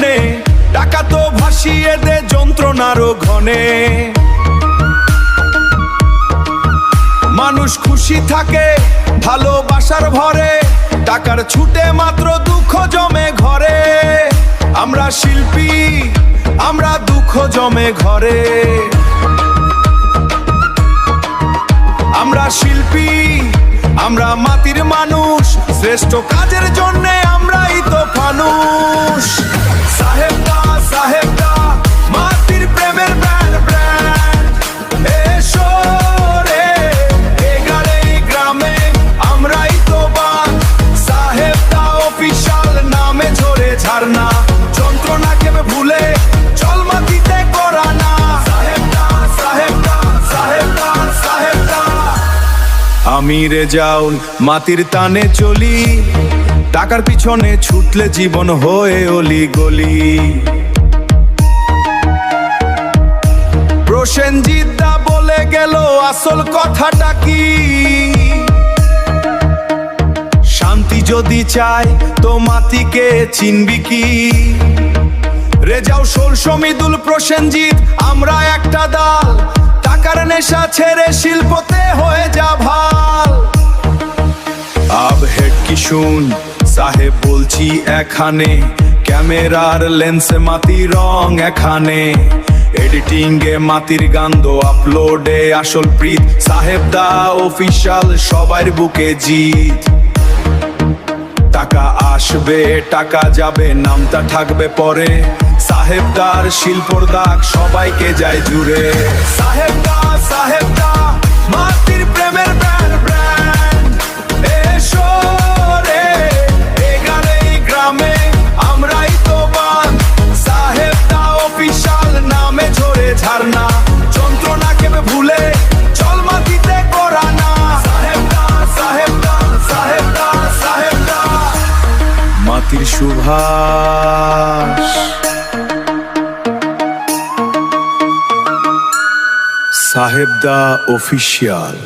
মনে, টাকা তো ভাসিয়ে দে যন্ত্রণারও ঘনে। মানুষ খুশি থাকে ভালোবাসার ভরে, টাকার ছুটে মাত্র দুঃখ জমে ঘরে। আমরা শিল্পী, আমরা দুঃখ জমে ঘরে। আমরা শিল্পী, আমরা মাটির মানুষ, শ্রেষ্ঠ কাজের জন্যে আমরাই তো ফানুষ। সাহেবদা সাহেবদা মাটির প্রেমের ব্র্যান্ড ব্র্যান্ড, এসো রে এগারে গ্রামে আমরাই তো বান। সাহেবদা অফিশিয়াল নামে ঝরে ঝারনা, যন্ত্রণা কেবে ভুলে চল মাটিতে করা না। সাহেবদা সাহেবদা সাহেবদা সাহেবদা। আমি রেজাউল মাটির টানে চলি, টাকার পিছনে ছুটলে জীবন হয়ে অলি গলি। প্রসেনজিৎ দা বলে গেল আসল কথাটা কি, শান্তি যদি চাই তো মাটিকে চিনবি কি। রেজাউল শমীদুল প্রসেনজিৎ আমরা একটা দল, টাকার নেশা ছেড়ে শিল্পতে হয়ে যা ভাল। আব হেড কি শুন সাহেব বলছি এখানে, ক্যামেরার লেন্সে মাটি রং এখানে। এডিটিং এ মাটির গান্ধ, আপলোডে আসল প্রীত। সাহেবদা অফিশিয়াল সবার বুকে জিত। টাকা আসবে টাকা যাবে, নামটা থাকবে পরে। সাহেবদার শিল্পর দাগ সবাইকে যায় জুড়ে। সাহেবদা সাহেবদা মাটির প্রেমের ব্র্যান্ড ব্র্যান্ড, এসো রে এগারে গ্রামে আমরাই তো বান। সাহেবদা অফিশিয়াল নামে ঝরে ঝারনা, যন্ত্রণা কেবে ভুলে চল মাটিতে করা না। সাহেবদা সাহেবদা সাহেবদা সাহেবদা মাটির সুভাষ। সাহেবদা অফিশিয়াল।